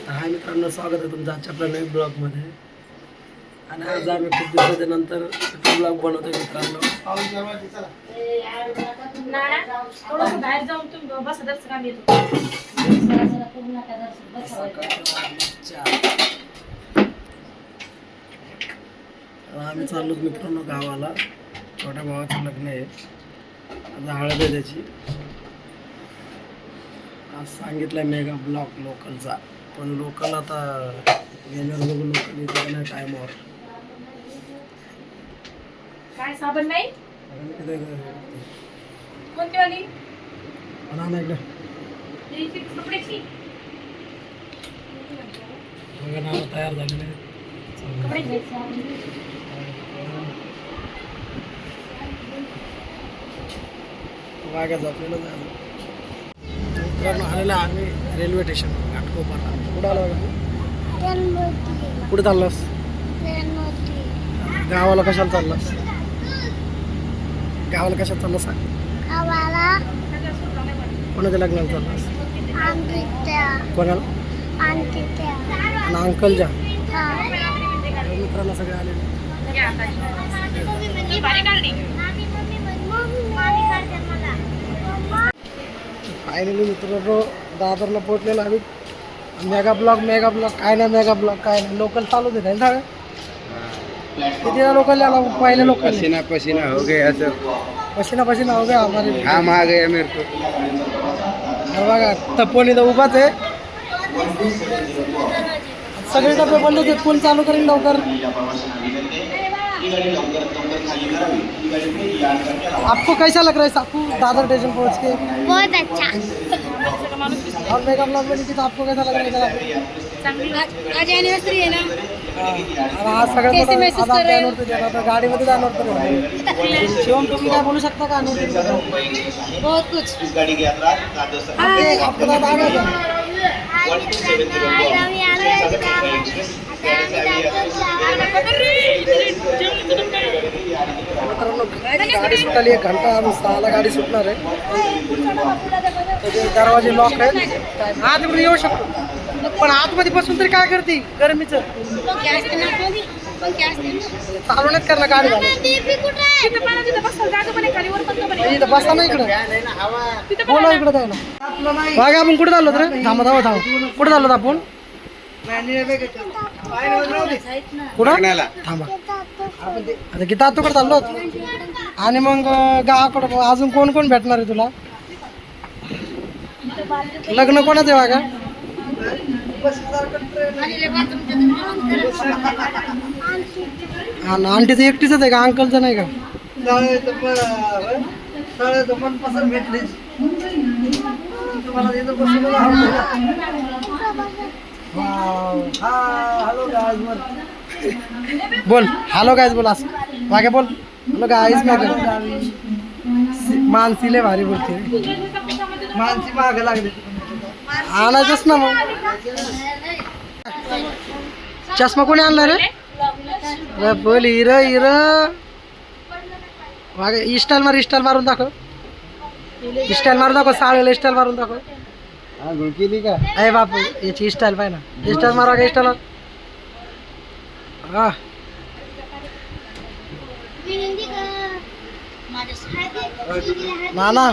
हाय मित्रांनो, स्वागत आहे तुमचं आजच्या आपल्या नवीन ब्लॉगमध्ये. आणि आज आम्ही खूप दिवसाच्या नंतर ब्लॉग बनवतोय मित्रांनो. बाहेर जाऊन तुम्ही बस काम येतो. आम्ही चाललो मित्रांनो गावाला. छोट्या भावाचं लग्न आहे, आज हळद आहे त्याची. आज सांगितलंय मेगा ब्लॉक लोकलचा, पण लोकल आता गेल्यावर बघू लोकल येते नाही टायमावर. काय साबण नाही कोणती वाली कपड्याची तयार झालेले वाघाचं आपल्याला जायचं. मित्रांनो आलेला आम्ही रेल्वे स्टेशन घाटकोपरला. कुठं आलो? कुठे चाललास? गावाला कशाला चाललास? गावाला कशाला चाललास सांग? कोणाच्या लग्नाला चाललास? कोणाला? आणि अंकलच्या मित्रांना सगळे आलेले. फायनली मित्रांनो दादरला पोहोचलेलो आम्ही. मेगा ब्लॉक काय नाही, मेगा ब्लॉक काय नाही. लोकल चालू दे ना सगळं. किती लोकल आला पहिले लोकल. पसीना हो गया सब, पसीना हो गया हमारे. घाम आ गया मेरे को. अरे बघा तपोनी तर उभाच आहे. सगळे डबे बंद होते, कोण चालू करेल लवकर. आपको कैसा लग रहा है साकू दादर स्टेशन पहुंच के? बहुत अच्छा। और मेगा ब्लॉग में तो आपको कैसा लग रहा है? आज एनिवर्सरी है ना, आज सगळ्यात गाडीमध्ये जाणार तर शिवम तुम्ही काय बोलू शकता का? बहुत कुछ। आपल्याला मित्रांनो गाडी सुटाली, 1 घंटा आम्ही 6ला गाडी सुटणार आहे. त्याचे दरवाजे लॉक आहेत. आतमध्ये येऊ शकतो, पण आतमध्ये बसून तरी काय करते गरमीचं. चालू नाहीत करणार गाडी. इथं बसा ना इकडं, बोला इकडं जायला. बघा आपण कुठे चाललो रे? थांबा कुठे चाललो आपण? कुठं थांबा आता की तातूकडे चाललो. आणि मग गावाकडं अजून कोण कोण भेटणार आहे तुला? लग्न कोणाचं आहे बघा? आंटीचं एकटीच आहे का? अंकलचं नाही का? बोल हॅलो गाईज बोल. असं मागे बोल हॅलो गाईज. मागे मानसीले भारी बोलते. मानसी मागे लागली आणायचंच ना मग. चष्मा कोणी आणला रे? बोल हिर मागे इस्टाईल मारून दाखव. इस्टाईल मारून दाखव. साळेला इस्टाईल मारून दाखव. केली का? अरे बापू याची स्टाईल पाहिजे ना. स्टाईल मारा का? स्टाईल हा. ना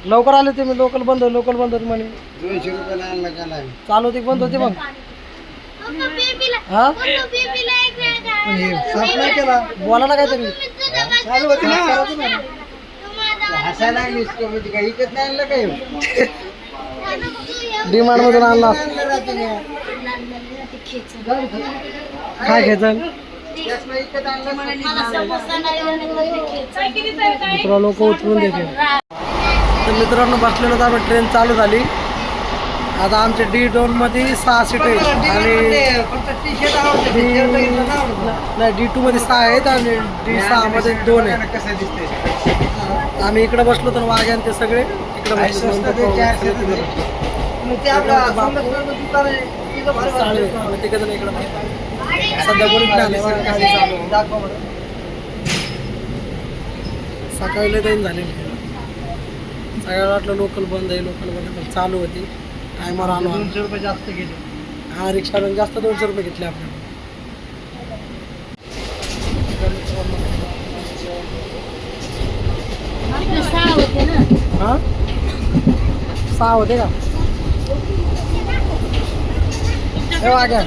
लवकर आले ते. मी लोकल बंद म्हणे. 200 रुपयाला आणला का नाही? चालू होती बंद होती मग. हा केला बोला ना काहीतरी. चालू होती ना. हसायला लागलीस का? म्हणजे काही इकत नाही आणलं काय? डिमांड मधून आणला. काय घ्यायचं? लोक उतरून देते. तर मित्रांनो बसलेलो तर आम्ही. ट्रेन चालू झाली. आता आमच्या D2 मध्ये 6 सीट आहेत आणि D2 मध्ये 6 आहेत आणि D6 मध्ये 2 आहेत. आम्ही इकडे बसलो तर वाघ्यान ते सगळे इकडे बसलो. सध्या कोणी सकाळी लय दिन झाले. सगळ्याला वाटलं लोकल बंद आहे, पण चालू होती. टायमावर आलो. 200 रुपये जास्त गेले. हा रिक्षाने जास्त 200 रुपये घेतले आपल्याला. सहा होते ना. हा 6 होते का? हे वाग्या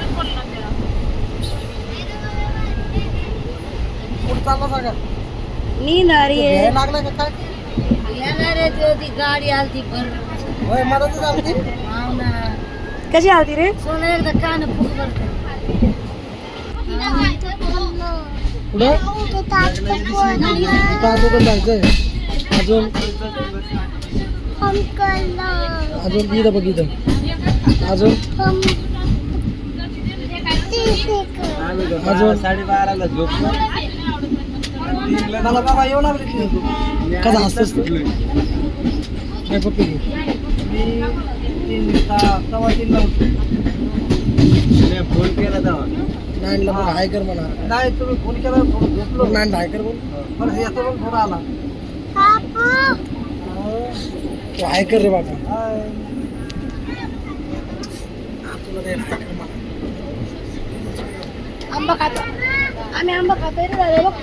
कुठं चालला सांगा? नींदारी आहे. घ्यायला लागला का काय? येणार आहे ती होती गाडी आलती पण होय मदतच आलती. हाव ना. कशी आलती रे? सोनं एकदा कान फुक भरतं. पुढे अजून जायचंय. अजून अजून इथं बघ इथं. अजून अजून 12:30ला झोपलो. मला बाबा येऊ लागले कसं असतंच तू नाही पप्पी घे. मी 3:15 उठलो. फोन केला तेव्हा. नाईनला मग हाय कर म्हणा. नाही तुम्ही फोन केला थोडं झोपलो. नाईन हाय कर बोल. बरं येतो पण थोडा आला. तू हाय कर रे बाबा. हाय. तुला ते हाय कर म्हणा. आंबा खातो. आम्ही आंबा खातोय रे दादा बघ.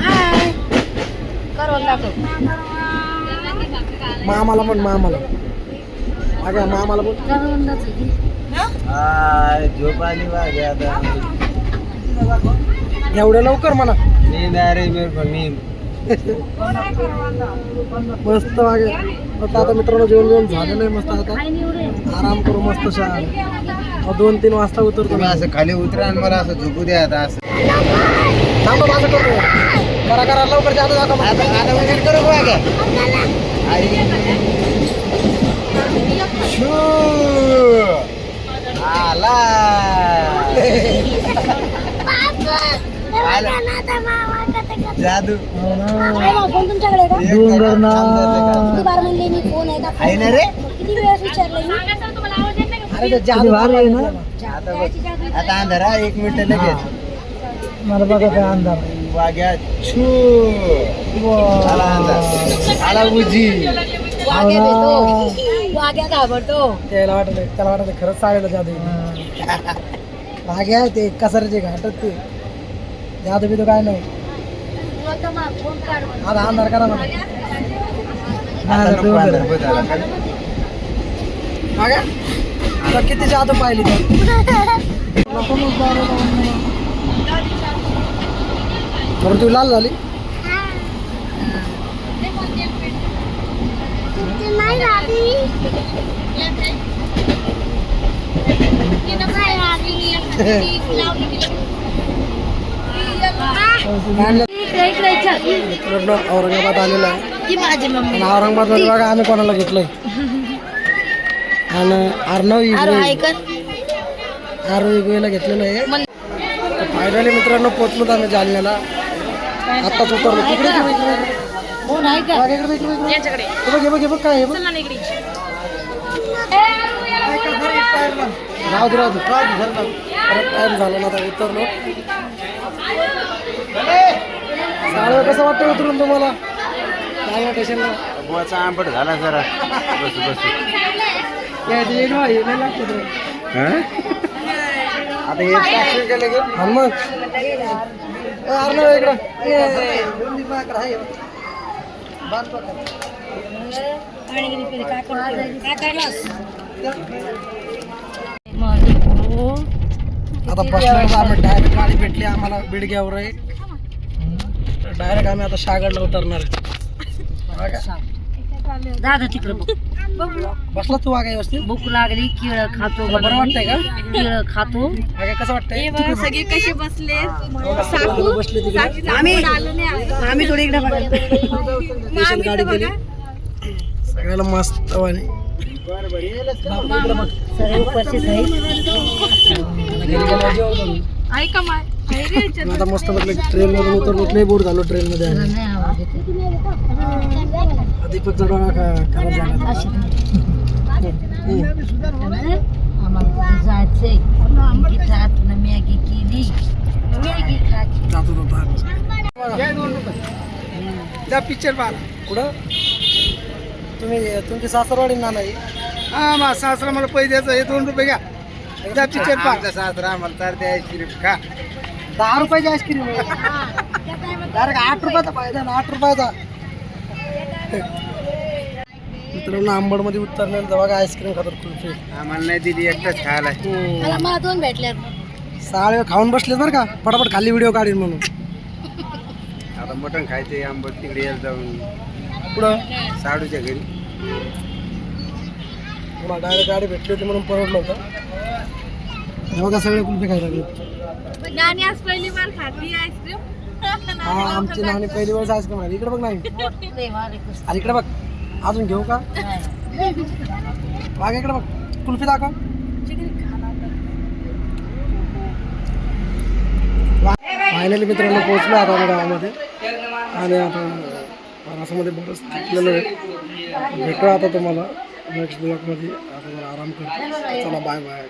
हाय. करवंद दाखव. मामाला म्हण मामाला. अगं मामाला बोल. करवंदाचं घे. हाय झोप आली वागे आता. एवढ्या लवकर म्हणा. नींद आ रही मेरे को नींद. मस्त वागे. आता मित्रांनो जेवण झालेलं आहे मस्त. आता काय निवडे. आराम करू मस्त. 2-3 वाजता उतरतो. तुम्ही असं खाली उतरा आणि मला असं झोपू द्या आता असं. थांबा माझं करतो. करा लवकर जातो दाखव. आता विजिट करू वागे. शू आला. जादू. फोन तुमच्याकडे आहे का? डोंगर ना. किती बार म्हणले मी फोन आहे का? आहे ना रे. किती वेळेस विचारले मी? अरे ते जादू भारी आहे ना. आता बघ आता अंधारा 1 मिनिट लगेच. मला बघा काय अंधार. वाग्या छू आला अंधार. आला उजी. वाघ्या भेटतो. वाघ्या घाबरतो. त्याला वाटत खरंच चालेल जादू. मागे आहे ते कसरचे घाटत ते जादू बिदू काय नाही. फोन काढ म्हणून. आता अंधार करा मला. आता नको अंधार बघ आला. मागे आता किती जादू पाहिली बरं तू लाल झाली. मित्रांनो औरंगाबाद आलेला आहे. ती माझी मम्मी. आणि औरंगाबाद बघा आम्ही कोणाला घेतलंय. आणि अर्णव इगोला घेतलेलं आहे. फायनली मित्रांनो पोचलो आम्ही जालन्याला. आत्ताच उतरलो. तिकडे फोन आहे का? यांच्याकडे बघ काय आहे बघ. चल ना इकडे. राहू दे टाइम झाला ना. आता उतरलो. साडे कसं वाटतं उतरून तुम्हाला? काय स्टेशनला बुवाचा आंबट झाला जरा. बस बस. आता हे टाकशील का लगेच? हा मग अर्णव इकडं. पाणी गेली पहिले काय काढलास? आता बसलो आम्ही. डायरेक्ट गाडी भेटली आम्हाला बिडग्यावर आहे. डायरेक्ट आम्ही आता शागडला उतरणार आहे. दादा तिकडे बसला तू वागा व्यवस्थित. भूक लागली केळ खातो. तुला बरं वाटतंय का? केळ खातो. वागा कसं वाटतंय? सगळे कसे बसले बसले तिकडे. आम्ही थोडी इकडे बघा. स्पेशल गाडी केली सगळ्याला मस्त वाणी. सगळे उपस्थित आहे. ऐका आता मस्त म्हटलं ट्रेन मधून उतरलो. लय बोर झालो ट्रेन मध्ये. दीपक चढवा खराब झाला. आम्हाला जायचंय. मॅगी केली. मॅगी खायची. जातो त्या पिक्चर पाहा. कुठं तुमची सासरवाडी ना नाही हा मा सासरा मला पैसे द्यायचं हे 2 रुपये घ्या त्या पिक्चर पा सासरा आम्हाला तर द्यायची खा 10 रुपयाची आईस्क्रीम डायरेक्ट 8 रुपयाचा फायदा ना 8 रुपयाचा. मित्रांनो आंबडमध्ये उतरल्यानंतर बघा आईस्क्रीम खातात कुल्फी. आम्हाला नाही दिली एकटाच खायला मला 2 भेटल्यात. साळे खाऊन बसलेत बरं का फटाफट खाली व्हिडिओ काढीन म्हणून. आता मटण खायचे आंबट तिकडे यायला जाऊन पुढं साडूच्या घरी पुन्हा डायरेक्ट गाडी भेटली होती म्हणून परवडलं होतं. हे बघा सगळे कुल्फी खायला लागले. नानी आज पहिली बार खाती आईस्क्रीम. हा आमची नानी पहिली वेळेस आईस्क्रीम खाली. इकडे बघ नाही अरे इकडे बघ अजून घेऊ का मागे इकडे बघ कुल्फी दाखव. फायनली मित्रांनो पोहोचलो आता आम्ही गावामध्ये आणि आता महाराष्ट्रामध्ये बरंच थकलेलं आहे. भेटू आता तुम्हाला नेक्स्ट ब्लॉगमध्ये. आता जरा आराम करतो. चला बाय बाय.